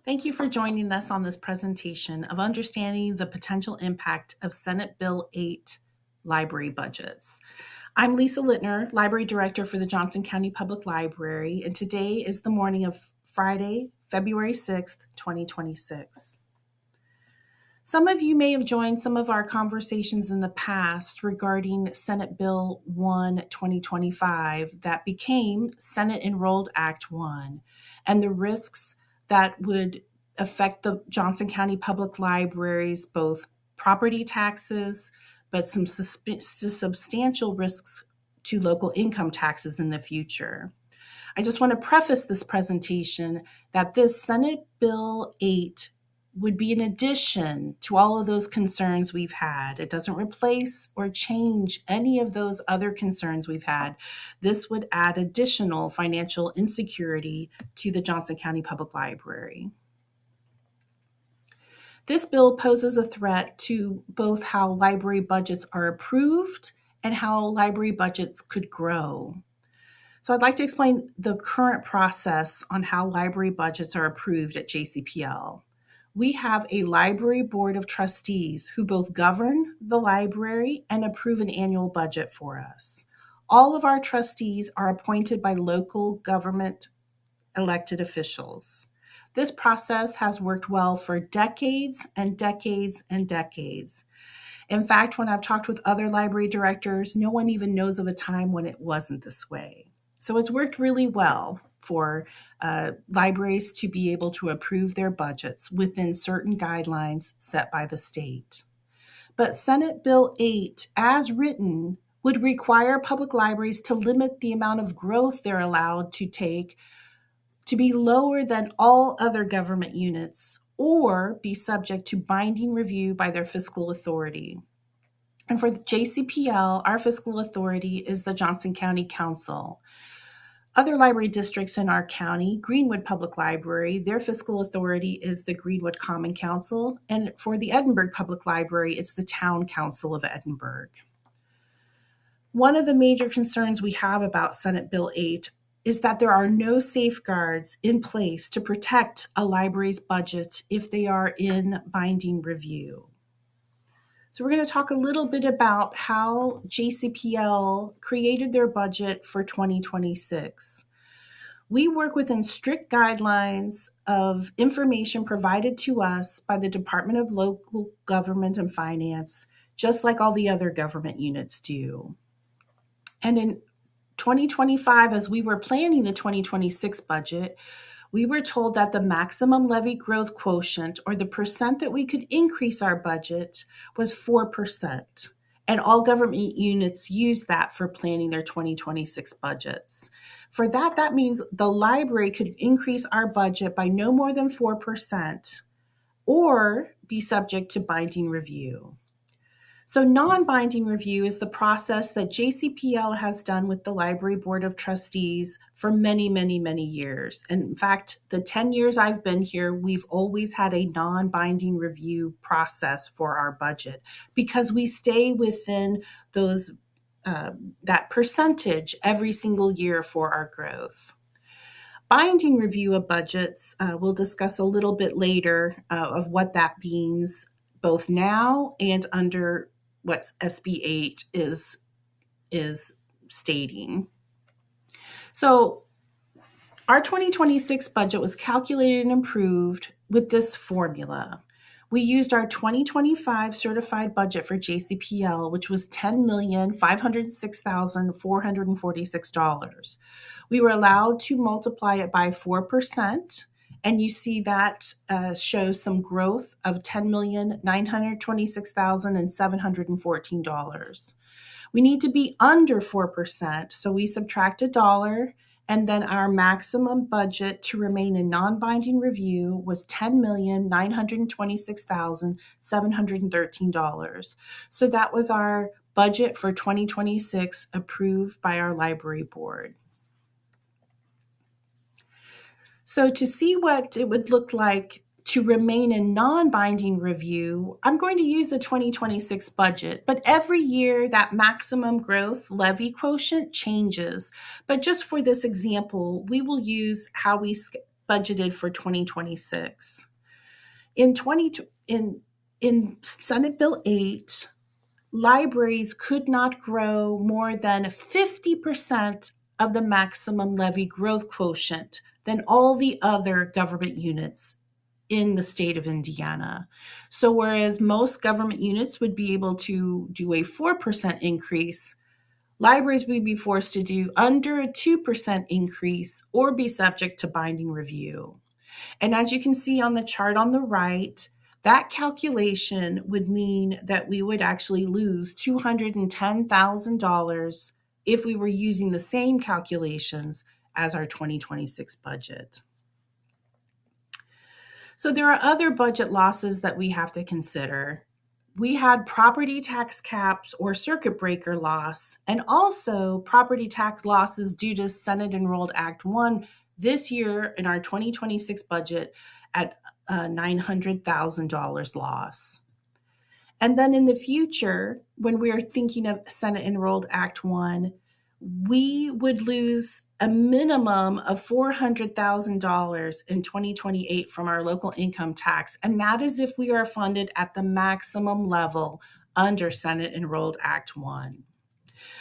Thank you for joining us on this presentation of understanding the potential impact of Senate Bill 8 library budgets. I'm Lisa Lintner, Library Director for the Johnson County Public Library, and today is the morning of Friday, February 6th, 2026. Some of you may have joined some of our conversations in the past regarding Senate Bill 1 2025 that became Senate Enrolled Act 1 and the risks that would affect the Johnson County Public Libraries, both property taxes, but some substantial risks to local income taxes in the future. I just want to preface this presentation that this Senate Bill 8 would be an addition to all of those concerns we've had. It doesn't replace or change any of those other concerns we've had. This would add additional financial insecurity to the Johnson County Public Library. This bill poses a threat to both how library budgets are approved and how library budgets could grow. So I'd like to explain the current process on how library budgets are approved at JCPL. We have a library board of trustees who both govern the library and approve an annual budget for us. All of our trustees are appointed by local government elected officials. This process has worked well for decades and decades and decades. In fact, when I've talked with other library directors, no one even knows of a time when it wasn't this way. So it's worked really well for libraries to be able to approve their budgets within certain guidelines set by the state. But Senate Bill 8, as written, would require public libraries to limit the amount of growth they're allowed to take to be lower than all other government units or be subject to binding review by their fiscal authority. And for the JCPL, our fiscal authority is the Johnson County Council. Other library districts in our county, Greenwood Public Library, their fiscal authority is the Greenwood Common Council. And for the Edinburgh Public Library, it's the Town Council of Edinburgh. One of the major concerns we have about Senate Bill 8 is that there are no safeguards in place to protect a library's budget if they are in binding review. So we're going to talk a little bit about how JCPL created their budget for 2026. We work within strict guidelines of information provided to us by the Department of Local Government and Finance, just like all the other government units do. And in 2025, as we were planning the 2026 budget, we were told that the maximum levy growth quotient, or the percent that we could increase our budget, was 4%. And all government units use that for planning their 2026 budgets. For that, that means the library could increase our budget by no more than 4% or be subject to binding review. So non-binding review is the process that JCPL has done with the Library Board of Trustees for many, many, many years. And in fact, the 10 years I've been here, we've always had a non-binding review process for our budget because we stay within those that percentage every single year for our growth. Binding review of budgets, we'll discuss a little bit later of what that means, both now and under what SB 8 is stating. So our 2026 budget was calculated and improved with this formula. We used our 2025 certified budget for JCPL, which was $10,506,446. We were allowed to multiply it by 4%. And you see that shows some growth of $10,926,714. We need to be under 4%, so we subtract $1, and then our maximum budget to remain in non-binding review was $10,926,713. So that was our budget for 2026 approved by our library board. So to see what it would look like to remain in non-binding review, I'm going to use the 2026 budget, but every year that maximum growth levy quotient changes. But just for this example, we will use how we budgeted for 2026. In 20 in Senate Bill 8, libraries could not grow more than 50% of the maximum levy growth quotient than all the other government units in the state of Indiana. So whereas most government units would be able to do a 4% increase, libraries would be forced to do under a 2% increase or be subject to binding review. And as you can see on the chart on the right, that calculation would mean that we would actually lose $210,000 if we were using the same calculations as our 2026 budget. So there are other budget losses that we have to consider. We had property tax caps or circuit breaker loss, and also property tax losses due to Senate Enrolled Act 1 this year in our 2026 budget at $900,000 loss. And then in the future, when we are thinking of Senate Enrolled Act 1, we would lose a minimum of $400,000 in 2028 from our local income tax. And that is if we are funded at the maximum level under Senate Enrolled Act 1.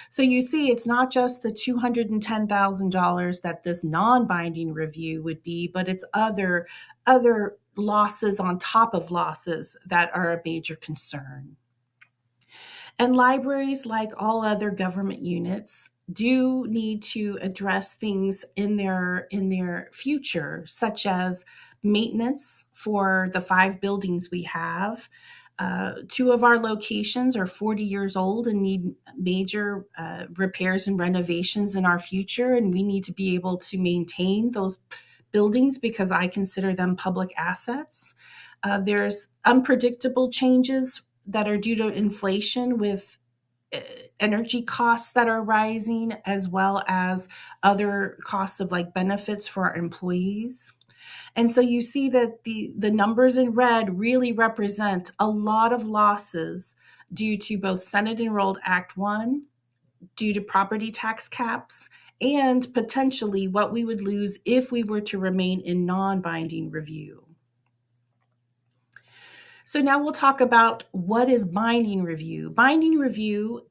So you see, it's not just the $210,000 that this non-binding review would be, but it's other losses on top of losses that are a major concern. And libraries, like all other government units, do need to address things in their future, such as maintenance for the 5 buildings we have. 2 of our locations are 40 years old and need major repairs and renovations in our future, and we need to be able to maintain those buildings because I consider them public assets. There's unpredictable changes that are due to inflation with energy costs that are rising, as well as other costs of like benefits for our employees. And so you see that the numbers in red really represent a lot of losses due to both Senate Enrolled Act 1, due to property tax caps, and potentially what we would lose if we were to remain in non-binding review. So now we'll talk about what is binding review. Binding review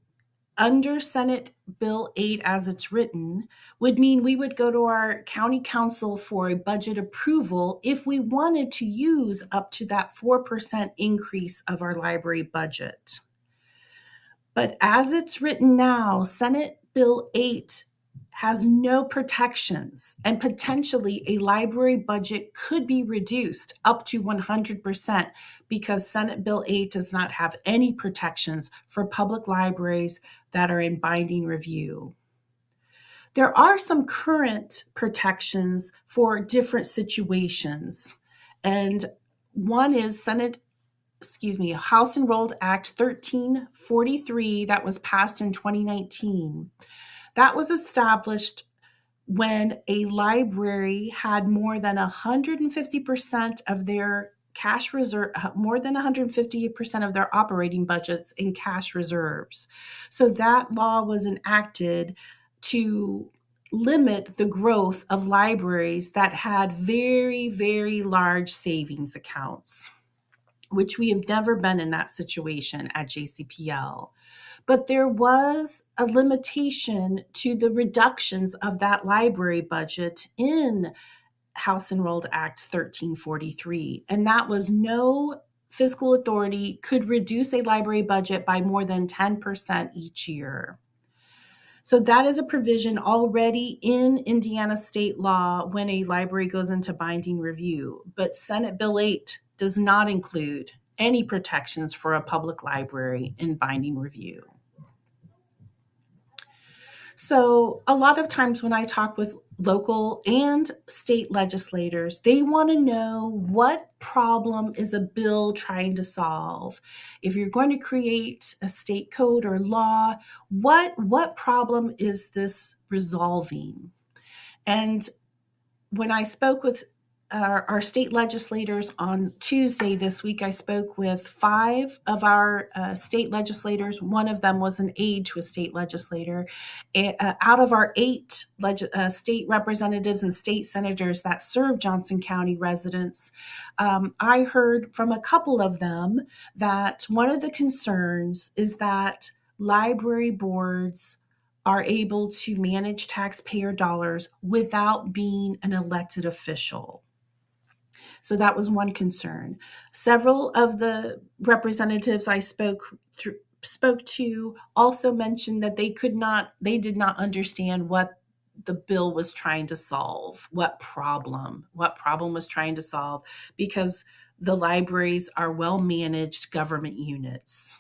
under Senate Bill 8 as it's written would mean we would go to our county council for a budget approval if we wanted to use up to that 4% increase of our library budget. But as it's written now, Senate Bill 8 has no protections, and potentially a library budget could be reduced up to 100% because Senate Bill 8 does not have any protections for public libraries that are in binding review. There are some current protections for different situations, and one is House Enrolled Act 1343 that was passed in 2019. That was established when a library had more than 150% of their cash reserve, more than 150% of their operating budgets in cash reserves. So that law was enacted to limit the growth of libraries that had very, very large savings accounts, which we have never been in that situation at JCPL. But there was a limitation to the reductions of that library budget in House Enrolled Act 1343, and that was no fiscal authority could reduce a library budget by more than 10% each year. So that is a provision already in Indiana state law when a library goes into binding review, but Senate Bill 8 does not include any protections for a public library in binding review. So a lot of times when I talk with local and state legislators, they want to know what problem is a bill trying to solve. If you're going to create a state code or law, what problem is this resolving? And when I spoke with our state legislators on Tuesday this week. I spoke with 5 of our state legislators. One of them was an aide to a state legislator. Out of our 8 state representatives and state senators that serve Johnson County residents, I heard from a couple of them that one of the concerns is that library boards are able to manage taxpayer dollars without being an elected official. So that was one concern. Several of the representatives I spoke to also mentioned that they did not understand what the bill was trying to solve, what problem was trying to solve, because the libraries are well managed government units.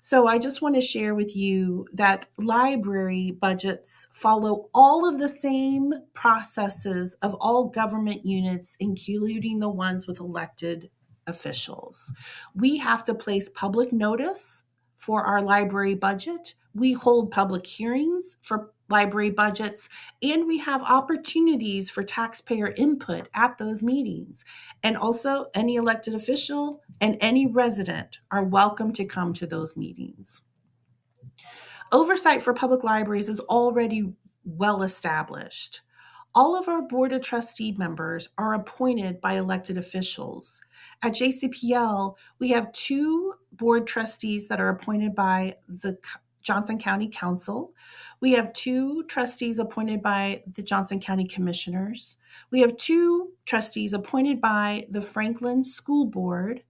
So I just want to share with you that library budgets follow all of the same processes of all government units, including the ones with elected officials. We have to place public notice for our library budget. We hold public hearings for library budgets, and we have opportunities for taxpayer input at those meetings. And also, any elected official and any resident are welcome to come to those meetings. Oversight for public libraries is already well established. All of our Board of Trustee members are appointed by elected officials. At JCPL, we have 2 board trustees that are appointed by the Johnson County Council. We have 2 trustees appointed by the Johnson County Commissioners. We have 2 trustees appointed by the Franklin School Board,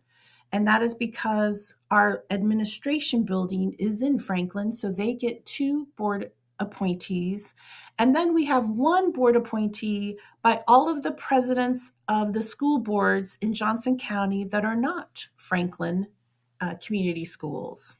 and that is because our administration building is in Franklin, so they get 2 board appointees. And then we have 1 board appointee by all of the presidents of the school boards in Johnson County that are not Franklin community schools.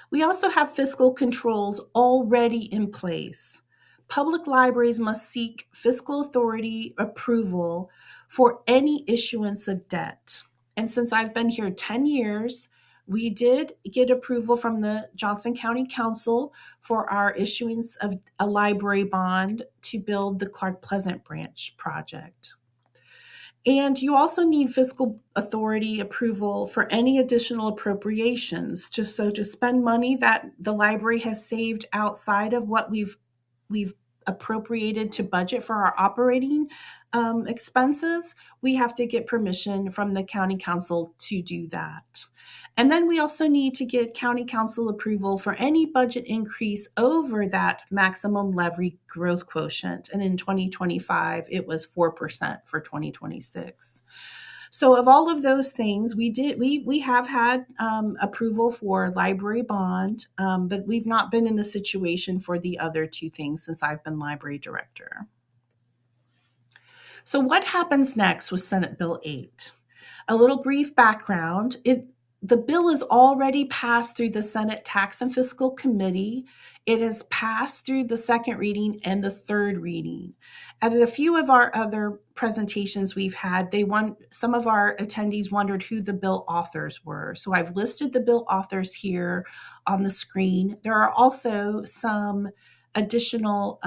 We also have fiscal controls already in place. Public libraries must seek fiscal authority approval for any issuance of debt. And since I've been here 10 years, we did get approval from the Johnson County Council for our issuance of a library bond to build the Clark Pleasant Branch project. And you also need fiscal authority approval for any additional appropriations to spend money that the library has saved outside of what we've appropriated to budget for our operating expenses. We have to get permission from the county council to do that. And then we also need to get county council approval for any budget increase over that maximum levy growth quotient. And in 2025, it was 4% for 2026. So of all of those things, we have had approval for library bond, but we've not been in the situation for the other 2 things since I've been library director. So what happens next with Senate Bill 8? A little brief background. The bill is already passed through the Senate Tax and Fiscal Committee. It has passed through the 2nd reading and the 3rd reading. At a few of our other presentations we've had, some of our attendees wondered who the bill authors were. So I've listed the bill authors here on the screen. There are also some additional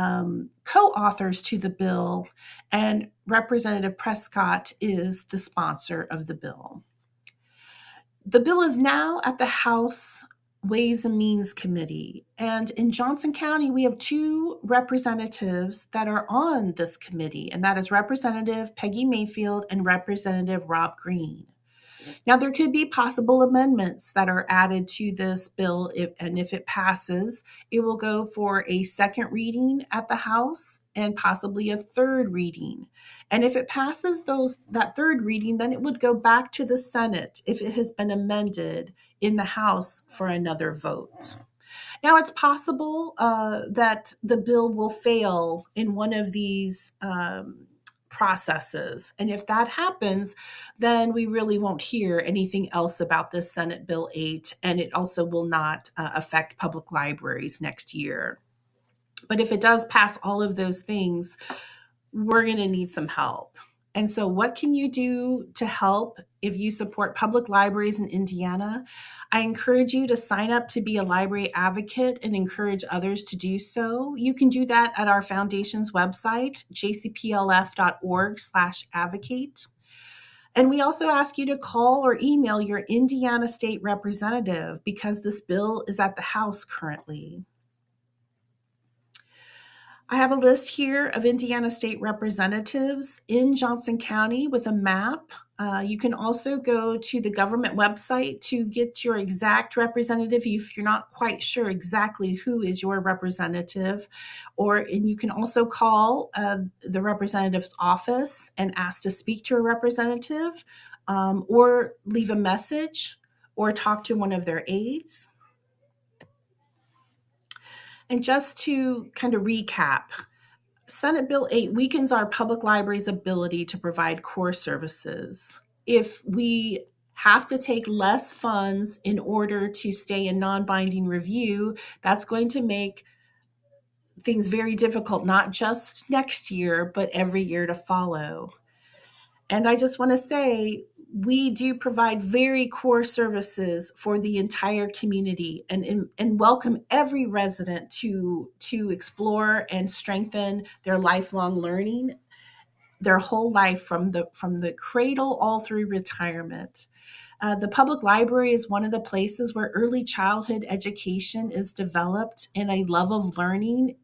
co-authors to the bill, and Representative Prescott is the sponsor of the bill. The bill is now at the House Ways and Means Committee, and in Johnson County, we have 2 representatives that are on this committee, and that is Representative Peggy Mayfield and Representative Rob Green. Now, there could be possible amendments that are added to this bill, and if it passes, it will go for a 2nd reading at the House and possibly a 3rd reading. And if it passes that 3rd reading, then it would go back to the Senate if it has been amended in the House for another vote. Now, it's possible that the bill will fail in one of these processes. And if that happens, then we really won't hear anything else about this Senate Bill 8, and it also will not affect public libraries next year. But if it does pass all of those things, we're going to need some help. And so, what can you do to help if you support public libraries in Indiana? I encourage you to sign up to be a library advocate and encourage others to do so. You can do that at our foundation's website, jcplf.org/advocate. And we also ask you to call or email your Indiana state representative because this bill is at the House currently. I have a list here of Indiana state representatives in Johnson County with a map. You can also go to the government website to get your exact representative if you're not quite sure exactly who is your representative. And you can also call the representative's office and ask to speak to a representative, or leave a message or talk to one of their aides. And just to kind of recap, Senate Bill 8 weakens our public library's ability to provide core services. If we have to take less funds in order to stay in non-binding review, that's going to make things very difficult, not just next year, but every year to follow. And I just want to say, we do provide very core services for the entire community and welcome every resident to explore and strengthen their lifelong learning, their whole life from the cradle all through retirement. The public library is one of the places where early childhood education is developed, and a love of learning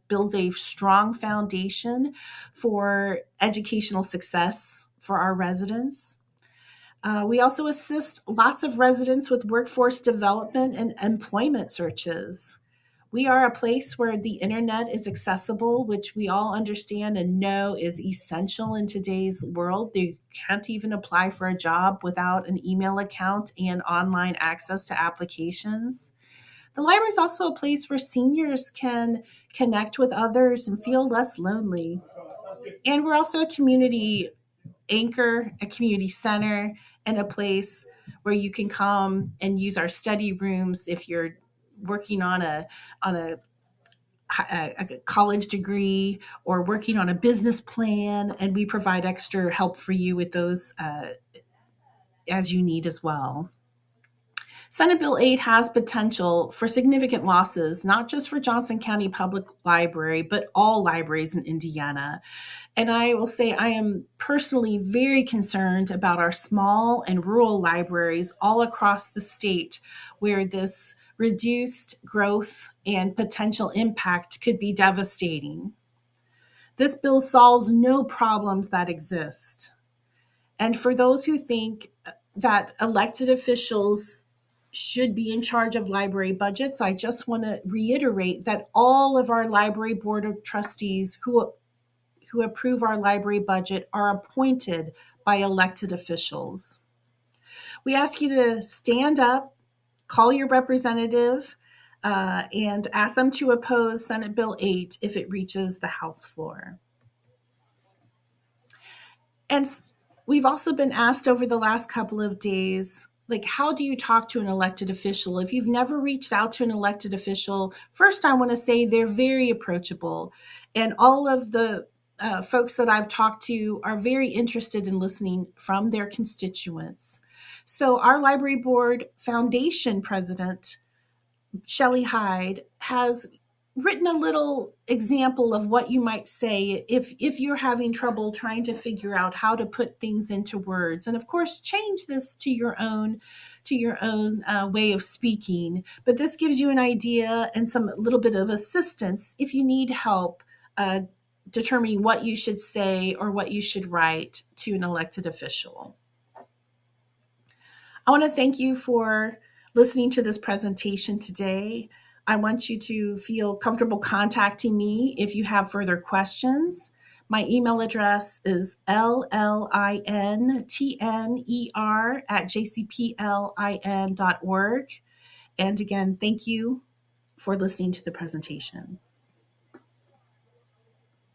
builds a strong foundation for educational success for our residents. We also assist lots of residents with workforce development and employment searches. We are a place where the internet is accessible, which we all understand and know is essential in today's world. You can't even apply for a job without an email account and online access to applications. The library is also a place where seniors can connect with others and feel less lonely. And we're also a community anchor, a community center, and a place where you can come and use our study rooms if you're working on a college degree or working on a business plan, and we provide extra help for you with those as you need as well. Senate Bill 8 has potential for significant losses, not just for Johnson County Public Library, but all libraries in Indiana. And I will say I am personally very concerned about our small and rural libraries all across the state, where this reduced growth and potential impact could be devastating. This bill solves no problems that exist. And for those who think that elected officials should be in charge of library budgets, I just want to reiterate that all of our library board of trustees who approve our library budget are appointed by elected officials. We ask you to stand up, call your representative, and ask them to oppose Senate Bill 8 if it reaches the House floor. And we've also been asked over the last couple of days, like, how do you talk to an elected official? If you've never reached out to an elected official, first I want to say they're very approachable. And all of the folks that I've talked to are very interested in listening from their constituents. So our library board foundation president, Shelley Hyde, has written a little example of what you might say if you're having trouble trying to figure out how to put things into words. And of course, change this to your own way of speaking. But this gives you an idea and some little bit of assistance if you need help determining what you should say or what you should write to an elected official. I want to thank you for listening to this presentation today. I want you to feel comfortable contacting me if you have further questions. My email address is llintner@jcplin.org. And again, thank you for listening to the presentation.